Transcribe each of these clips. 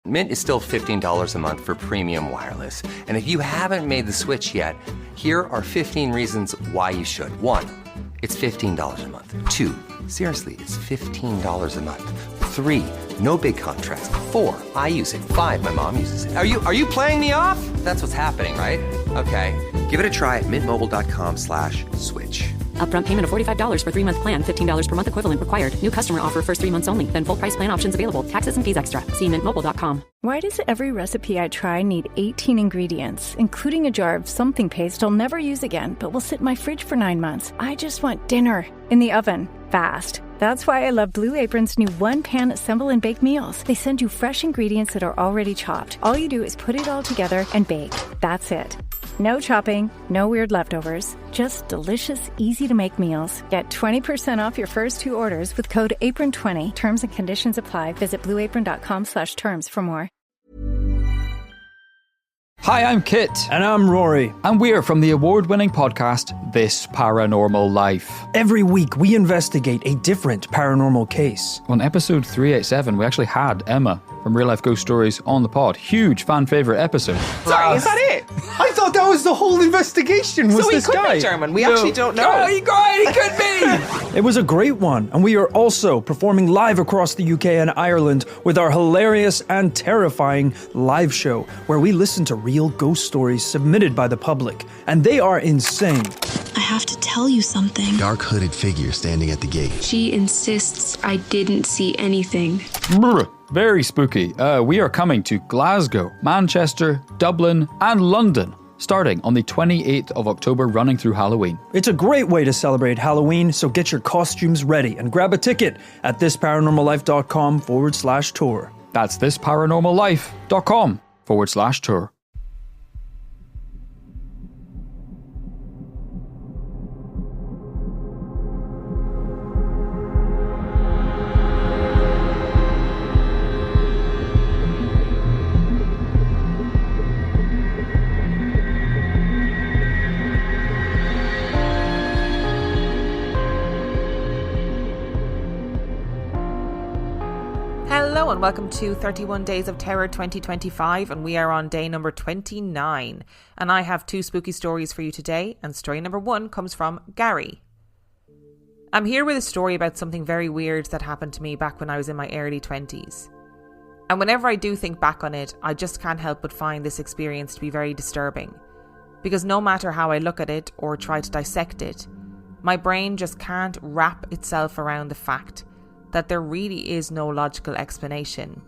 Mint is still $15 a month for premium wireless. And if you haven't made the switch yet, here are 15 reasons why you should. 1, it's $15 a month. 2, seriously, it's $15 a month. 3, no big contracts. 4, I use it. 5, my mom uses it. Are you playing me off? That's what's happening, right? Okay, give it a try at mintmobile.com/switch. Upfront payment of $45 for 3-month plan, $15 per month equivalent required. New customer offer first 3 months only. Then full price plan options available. Taxes and fees extra. See mintmobile.com. Why does every recipe I try need 18 ingredients, including a jar of something paste I'll never use again, but will sit in my fridge for 9 months? I just want dinner in the oven, fast. That's why I love Blue Apron's new one-pan assemble and bake meals. They send you fresh ingredients that are already chopped. All you do is put it all together and bake. That's it. No chopping, no weird leftovers, just delicious, easy-to-make meals. Get 20% off your first 2 orders with code APRON20. Terms and conditions apply. Visit blueapron.com/terms for more. Hi, I'm Kit. And I'm Rory. And we're from the award-winning podcast, This Paranormal Life. Every week, we investigate a different paranormal case. On episode 387, we actually had Emma from Real Life Ghost Stories on the pod. Huge fan favourite episode. Sorry, is that it? I thought that was the whole investigation. Was so he this could guy be German. We actually don't know. Oh, he could be! It was a great one, and we are also performing live across the UK and Ireland with our hilarious and terrifying live show, where we listen to real ghost stories submitted by the public, and they are insane. I have to tell you something. Dark hooded figure standing at the gate. She insists I didn't see anything. Brr, very spooky. We are coming to Glasgow, Manchester, Dublin, and London, starting on the 28th of October, running through Halloween. It's a great way to celebrate Halloween, so get your costumes ready and grab a ticket at thisparanormallife.com/tour. That's thisparanormallife.com/tour. Hello and welcome to 31 Days of Terror 2025, and we are on day number 29. And I have 2 spooky stories for you today, and story number 1 comes from Gary. I'm here with a story about something very weird that happened to me back when I was in my early 20s. And whenever I do think back on it, I just can't help but find this experience to be very disturbing. Because no matter how I look at it or try to dissect it, my brain just can't wrap itself around the fact that there really is no logical explanation.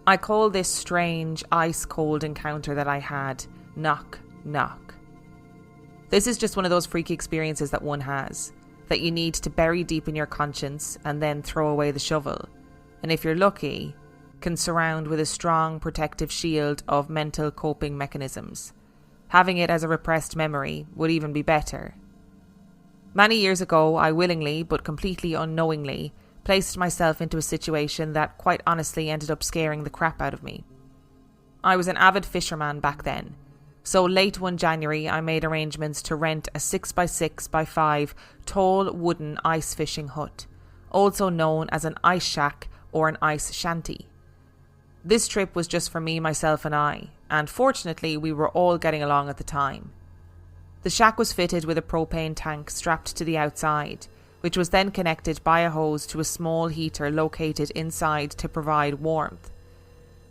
I call this strange, ice-cold encounter that I had, knock, knock. This is just one of those freaky experiences that one has, that you need to bury deep in your conscience and then throw away the shovel, and if you're lucky, can surround with a strong protective shield of mental coping mechanisms. Having it as a repressed memory would even be better. Many years ago, I willingly, but completely unknowingly, placed myself into a situation that quite honestly ended up scaring the crap out of me. I was an avid fisherman back then, so late one January I made arrangements to rent a 6x6x5 tall wooden ice fishing hut, also known as an ice shack or an ice shanty. This trip was just for me, myself and I, and fortunately we were all getting along at the time. The shack was fitted with a propane tank strapped to the outside, which was then connected by a hose to a small heater located inside to provide warmth.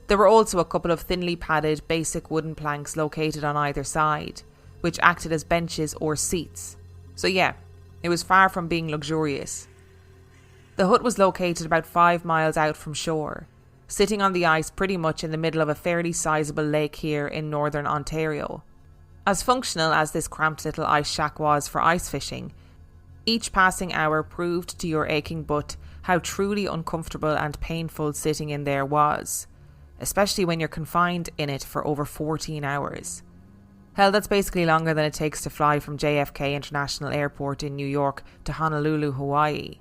There were also a couple of thinly padded basic wooden planks located on either side, which acted as benches or seats. So yeah, it was far from being luxurious. The hut was located about 5 miles out from shore, sitting on the ice pretty much in the middle of a fairly sizable lake here in northern Ontario. As functional as this cramped little ice shack was for ice fishing, each passing hour proved to your aching butt how truly uncomfortable and painful sitting in there was, especially when you're confined in it for over 14 hours. Hell, that's basically longer than it takes to fly from JFK International Airport in New York to Honolulu, Hawaii.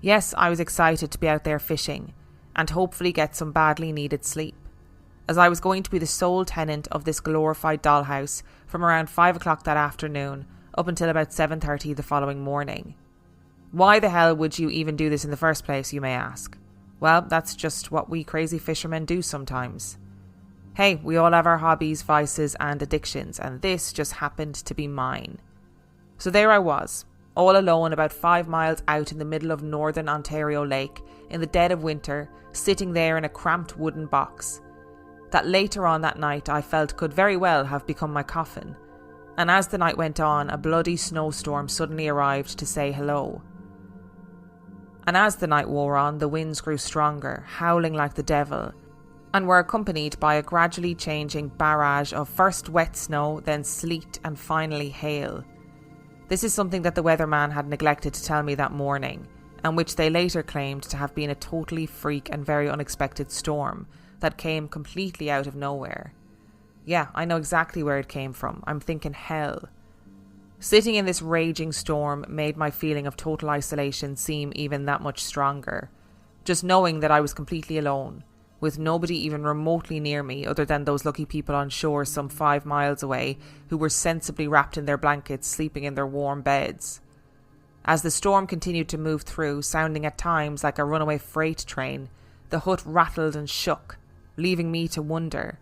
Yes, I was excited to be out there fishing and hopefully get some badly needed sleep, as I was going to be the sole tenant of this glorified dollhouse from around 5 o'clock that afternoon up until about 7:30 the following morning. Why the hell would you even do this in the first place, you may ask? Well, that's just what we crazy fishermen do sometimes. Hey, we all have our hobbies, vices and addictions, and this just happened to be mine. So there I was, all alone about 5 miles out in the middle of northern Ontario Lake, in the dead of winter, sitting there in a cramped wooden box that later on that night I felt could very well have become my coffin. And as the night went on, a bloody snowstorm suddenly arrived to say hello. And as the night wore on, the winds grew stronger, howling like the devil, and were accompanied by a gradually changing barrage of first wet snow, then sleet, and finally hail. This is something that the weatherman had neglected to tell me that morning, and which they later claimed to have been a totally freak and very unexpected storm that came completely out of nowhere. Yeah, I know exactly where it came from. I'm thinking hell. Sitting in this raging storm made my feeling of total isolation seem even that much stronger. Just knowing that I was completely alone, with nobody even remotely near me other than those lucky people on shore some 5 miles away who were sensibly wrapped in their blankets sleeping in their warm beds. As the storm continued to move through, sounding at times like a runaway freight train, the hut rattled and shook, leaving me to wonder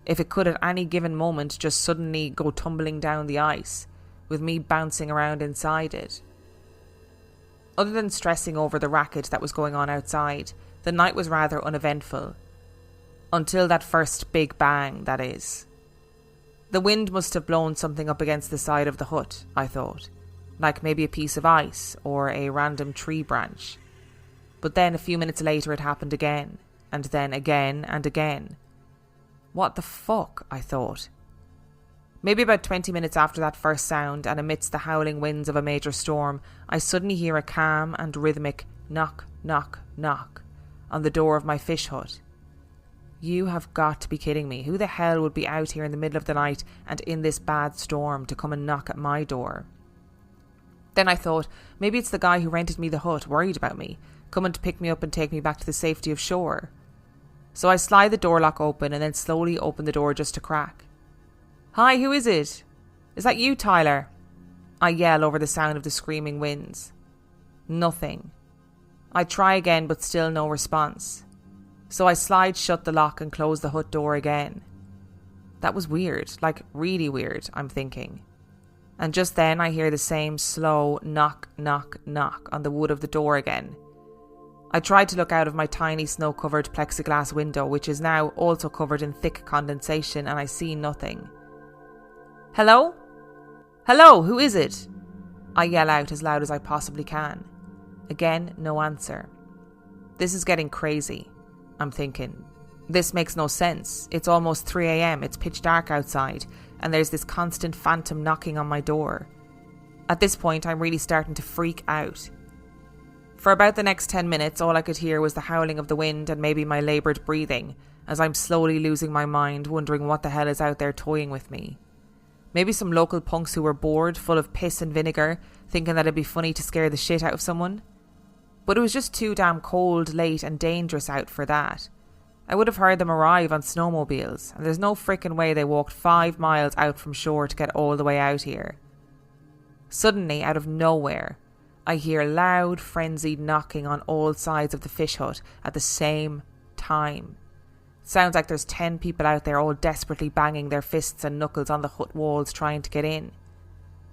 if it could at any given moment just suddenly go tumbling down the ice, with me bouncing around inside it. Other than stressing over the racket that was going on outside, the night was rather uneventful. Until that first big bang, that is. The wind must have blown something up against the side of the hut, I thought, like maybe a piece of ice or a random tree branch. But then a few minutes later it happened again, and then again and again. What the fuck, I thought. Maybe about 20 minutes after that first sound, and amidst the howling winds of a major storm, I suddenly hear a calm and rhythmic knock, knock, knock on the door of my fish hut. You have got to be kidding me. Who the hell would be out here in the middle of the night and in this bad storm to come and knock at my door? Then I thought, maybe it's the guy who rented me the hut, worried about me, coming to pick me up and take me back to the safety of shore. So I slide the door lock open and then slowly open the door just a crack. Hi, who is it? Is that you, Tyler? I yell over the sound of the screaming winds. Nothing. I try again, but still no response. So I slide shut the lock and close the hut door again. That was weird, like really weird, I'm thinking. And just then I hear the same slow knock, knock, knock on the wood of the door again. I tried to look out of my tiny snow-covered plexiglass window, which is now also covered in thick condensation, and I see nothing. Hello? Hello, who is it? I yell out as loud as I possibly can. Again, no answer. This is getting crazy, I'm thinking. This makes no sense. It's almost 3 a.m, it's pitch dark outside, and there's this constant phantom knocking on my door. At this point, I'm really starting to freak out. For about the next 10 minutes, all I could hear was the howling of the wind and maybe my laboured breathing, as I'm slowly losing my mind, wondering what the hell is out there toying with me. Maybe some local punks who were bored, full of piss and vinegar, thinking that it'd be funny to scare the shit out of someone. But it was just too damn cold, late and dangerous out for that. I would have heard them arrive on snowmobiles, and there's no frickin' way they walked 5 miles out from shore to get all the way out here. Suddenly, out of nowhere, I hear loud, frenzied knocking on all sides of the fish hut at the same time. Sounds like there's 10 people out there all desperately banging their fists and knuckles on the hut walls trying to get in.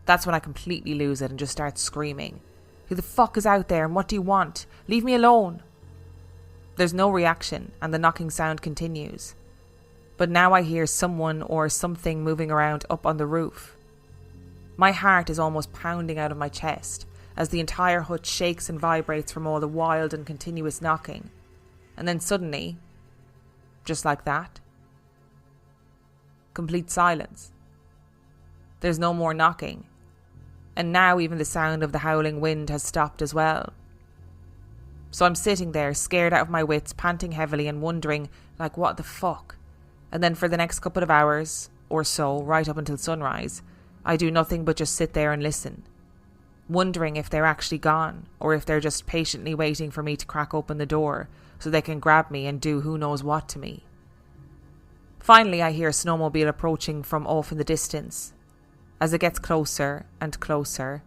That's when I completely lose it and just start screaming. Who the fuck is out there and what do you want? Leave me alone. There's no reaction and the knocking sound continues. But now I hear someone or something moving around up on the roof. My heart is almost pounding out of my chest as the entire hut shakes and vibrates from all the wild and continuous knocking. And then suddenly, just like that, complete silence. There's no more knocking. And now even the sound of the howling wind has stopped as well. So I'm sitting there, scared out of my wits, panting heavily and wondering, like, what the fuck? And then for the next couple of hours, or so, right up until sunrise, I do nothing but just sit there and listen. Wondering if they're actually gone, or if they're just patiently waiting for me to crack open the door, so they can grab me and do who knows what to me. Finally, I hear a snowmobile approaching from off in the distance. As it gets closer and closer,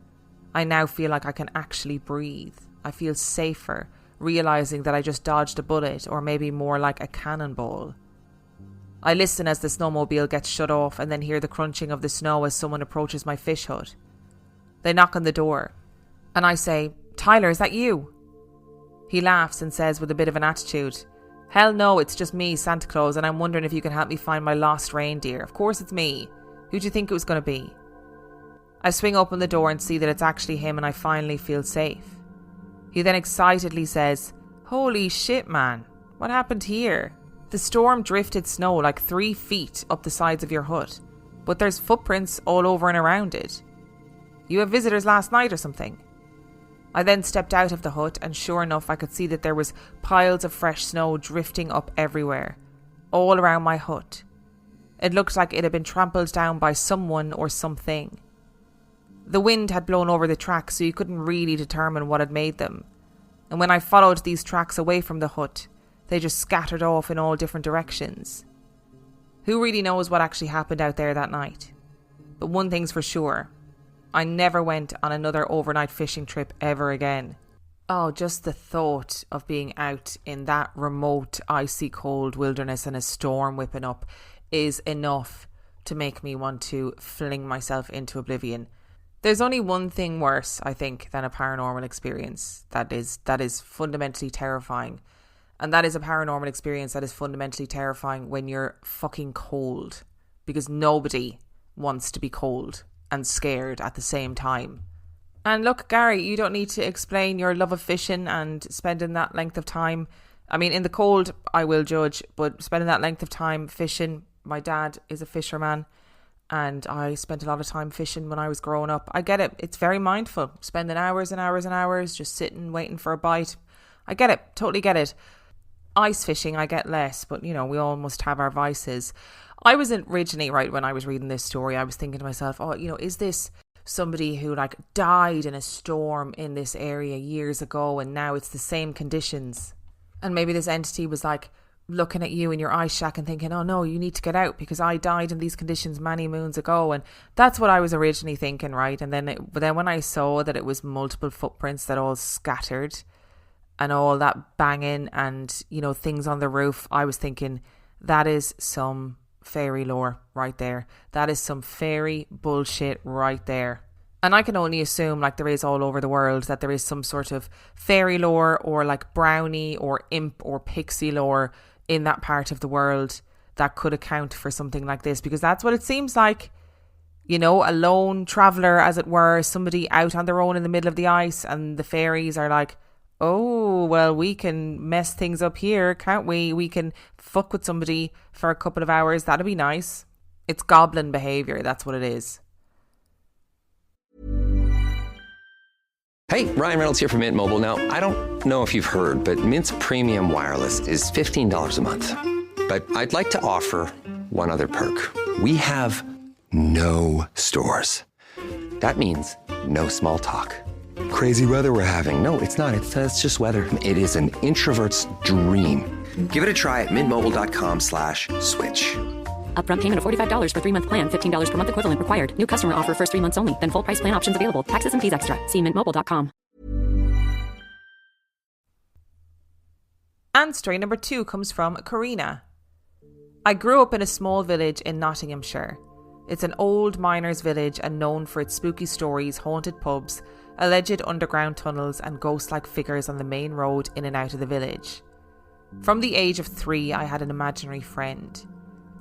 I now feel like I can actually breathe. I feel safer, realising that I just dodged a bullet, or maybe more like a cannonball. I listen as the snowmobile gets shut off and then hear the crunching of the snow as someone approaches my fish hut. They knock on the door, and I say, "Tyler, is that you?" He laughs and says with a bit of an attitude, "Hell no, it's just me, Santa Claus, and I'm wondering if you can help me find my lost reindeer. Of course it's me. Who do you think it was going to be?" I swing open the door and see that it's actually him, and I finally feel safe. He then excitedly says, "Holy shit, man. What happened here? The storm drifted snow like 3 feet up the sides of your hut, but there's footprints all over and around it. You have visitors last night or something?" I then stepped out of the hut, and sure enough I could see that there was piles of fresh snow drifting up everywhere, all around my hut. It looked like it had been trampled down by someone or something. The wind had blown over the tracks, so you couldn't really determine what had made them. And when I followed these tracks away from the hut, they just scattered off in all different directions. Who really knows what actually happened out there that night? But one thing's for sure, I never went on another overnight fishing trip ever again. Oh, just the thought of being out in that remote, icy cold wilderness and a storm whipping up is enough to make me want to fling myself into oblivion. There's only one thing worse, I think, than a paranormal experience that is fundamentally terrifying. And that is a paranormal experience that is fundamentally terrifying when you're fucking cold. Because nobody wants to be cold and scared at the same time. And look, Gary, you don't need to explain your love of fishing and spending that length of time. I mean, in the cold, I will judge, but spending that length of time fishing, my dad is a fisherman, and I spent a lot of time fishing when I was growing up. I get it. It's very mindful. Spending hours and hours and hours just sitting, waiting for a bite. I get it. Totally get it. Ice fishing, I get less, but, you know, we all must have our vices. I was originally, right, when I was reading this story, I was thinking to myself, oh, you know, is this somebody who like died in a storm in this area years ago and now it's the same conditions? And maybe this entity was like looking at you in your ice shack and thinking, oh no, you need to get out because I died in these conditions many moons ago. And that's what I was originally thinking, right? And then when I saw that it was multiple footprints that all scattered and all that banging and, you know, things on the roof, I was thinking that is some fairy lore right there. That is some fairy bullshit right there. And I can only assume, like there is all over the world, that there is some sort of fairy lore or like brownie or imp or pixie lore in that part of the world that could account for something like this, because that's what it seems like. You know, a lone traveller, as it were, somebody out on their own in the middle of the ice, and the fairies are like, oh, well, we can mess things up here, can't we? We can fuck with somebody for a couple of hours. That'd be nice. It's goblin behaviour, that's what it is. Hey, Ryan Reynolds here from Mint Mobile. Now, I don't know if you've heard, but Mint's premium wireless is $15 a month. But I'd like to offer one other perk. We have no stores. That means no small talk. Crazy weather we're having. No, it's not. It's just weather. It is an introvert's dream. Give it a try at mintmobile.com/switch. Upfront payment of $45 for 3-month plan, $15 per month equivalent required. New customer offer first 3 months only. Then full price plan options available. Taxes and fees extra. See mintmobile.com. And story number 2 comes from Karina. I grew up in a small village in Nottinghamshire. It's an old miners' village and known for its spooky stories, haunted pubs, alleged underground tunnels and ghost-like figures on the main road in and out of the village. From the age of 3, I had an imaginary friend.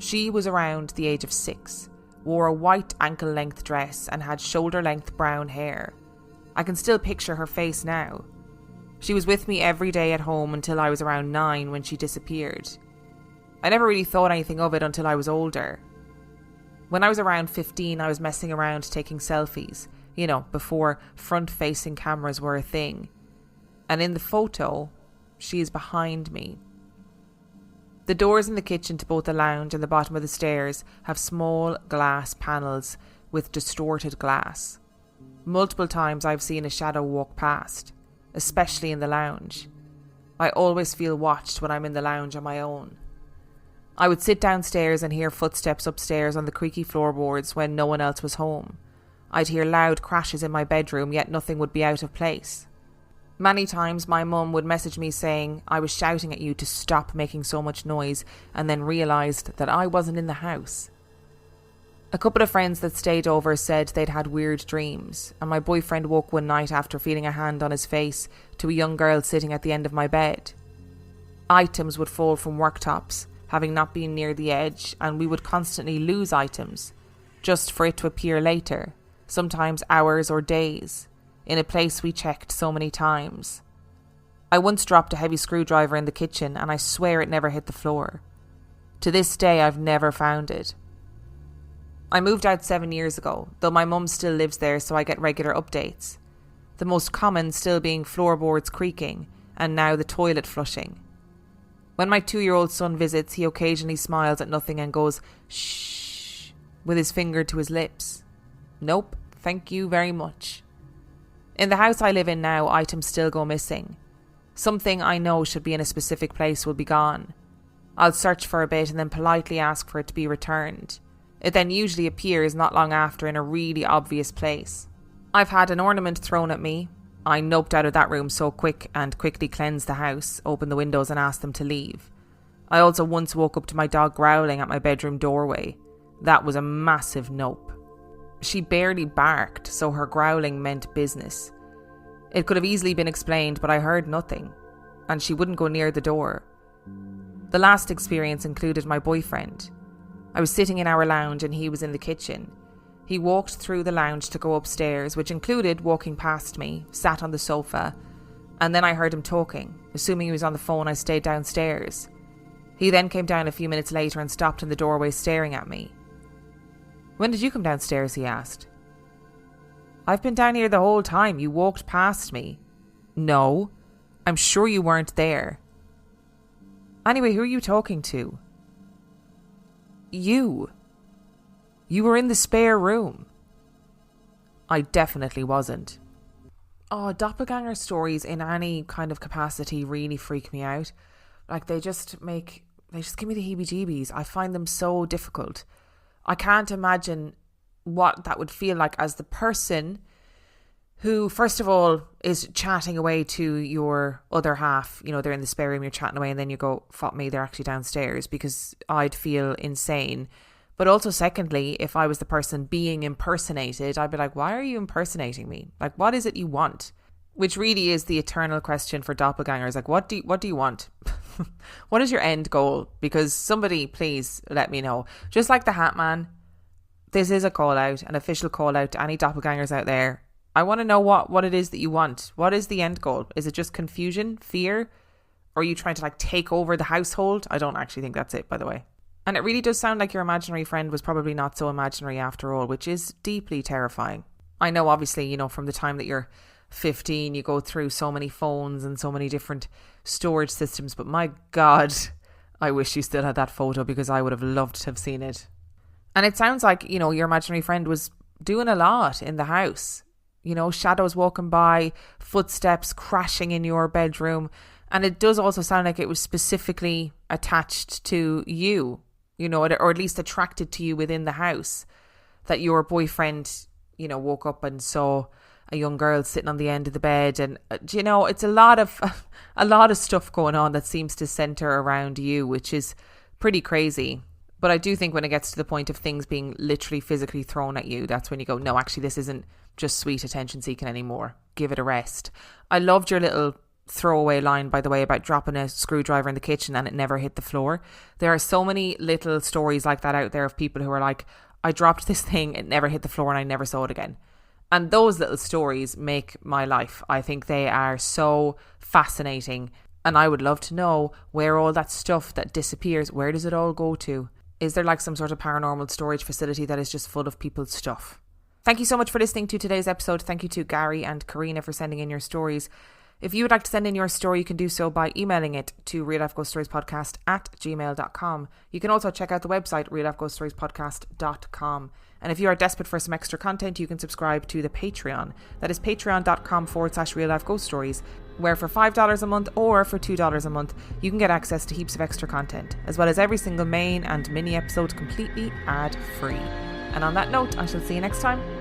She was around the age of 6, wore a white ankle-length dress and had shoulder-length brown hair. I can still picture her face now. She was with me every day at home until I was around 9 when she disappeared. I never really thought anything of it until I was older. When I was around 15, I was messing around taking selfies, you know, before front-facing cameras were a thing. And in the photo, she is behind me. The doors in the kitchen to both the lounge and the bottom of the stairs have small glass panels with distorted glass. Multiple times I've seen a shadow walk past, especially in the lounge. I always feel watched when I'm in the lounge on my own. I would sit downstairs and hear footsteps upstairs on the creaky floorboards when no one else was home. I'd hear loud crashes in my bedroom, yet nothing would be out of place. Many times my mum would message me saying I was shouting at you to stop making so much noise, and then realised that I wasn't in the house. A couple of friends that stayed over said they'd had weird dreams, and my boyfriend woke one night after feeling a hand on his face to a young girl sitting at the end of my bed. Items would fall from worktops, having not been near the edge, and we would constantly lose items, just for it to appear later, sometimes hours or days, in a place we checked so many times. I once dropped a heavy screwdriver in the kitchen, and I swear it never hit the floor. To this day, I've never found it. I moved out 7 years ago, though my mum still lives there, so I get regular updates. The most common still being floorboards creaking, and now the toilet flushing. When my 2-year-old son visits, he occasionally smiles at nothing and goes, shh, with his finger to his lips. Nope, thank you very much. In the house I live in now, items still go missing. Something I know should be in a specific place will be gone. I'll search for a bit and then politely ask for it to be returned. It then usually appears not long after in a really obvious place. I've had an ornament thrown at me. I noped out of that room so quick and quickly cleansed the house, opened the windows and asked them to leave. I also once woke up to my dog growling at my bedroom doorway. That was a massive nope. She barely barked, so her growling meant business. It could have easily been explained, but I heard nothing, and she wouldn't go near the door. The last experience included my boyfriend. I was sitting in our lounge and he was in the kitchen. He walked through the lounge to go upstairs, which included walking past me, sat on the sofa, and then I heard him talking. Assuming he was on the phone, I stayed downstairs. He then came down a few minutes later and stopped in the doorway staring at me. "When did you come downstairs?" he asked. "I've been down here the whole time. You walked past me." "No, I'm sure you weren't there." "Anyway, who are you talking to?" You. You were in the spare room." I definitely wasn't. Oh, doppelganger stories in any kind of capacity really freak me out. Like they just give me the heebie-jeebies. I find them so difficult. I can't imagine what that would feel like as the person who, first of all, is chatting away to your other half. You know, they're in the spare room, you're chatting away, and then you go, fuck me, they're actually downstairs, because I'd feel insane. But also, secondly, if I was the person being impersonated, I'd be like, why are you impersonating me? Like, what is it you want? Which really is the eternal question for doppelgangers. Like, what do you want? What is your end goal? Because somebody, please let me know. Just like the Hat Man, this is a call out, an official call out to any doppelgangers out there. I want to know what it is that you want. What is the end goal? Is it just confusion, fear? Or are you trying to like take over the household? I don't actually think that's it, by the way. And it really does sound like your imaginary friend was probably not so imaginary after all, which is deeply terrifying. I know, obviously, you know, from the time that you're 15, you go through so many phones and so many different storage systems, but my God, I wish you still had that photo, because I would have loved to have seen it. And it sounds like, you know, your imaginary friend was doing a lot in the house. You know, shadows walking by, footsteps crashing in your bedroom. And it does also sound like it was specifically attached to you, you know, or at least attracted to you within the house. That your boyfriend, you know, woke up and saw a young girl sitting on the end of the bed. And, you know, it's a lot of stuff going on that seems to centre around you, which is pretty crazy. But I do think when it gets to the point of things being literally physically thrown at you, that's when you go, no, actually, this isn't just sweet attention seeking anymore. Give it a rest. I loved your little throwaway line, by the way, about dropping a screwdriver in the kitchen and it never hit the floor. There are so many little stories like that out there of people who are like, I dropped this thing, it never hit the floor and I never saw it again. And those little stories make my life. I think they are so fascinating. And I would love to know where all that stuff that disappears, where does it all go to? Is there like some sort of paranormal storage facility that is just full of people's stuff? Thank you so much for listening to today's episode. Thank you to Gary and Karina for sending in your stories. If you would like to send in your story, you can do so by emailing it to reallifeghoststoriespodcast@gmail.com. You can also check out the website reallifeghoststoriespodcast.com. And if you are desperate for some extra content, you can subscribe to the Patreon. That is patreon.com/reallifeghoststories, where for $5 a month or for $2 a month, you can get access to heaps of extra content, as well as every single main and mini episode completely ad-free. And on that note, I shall see you next time.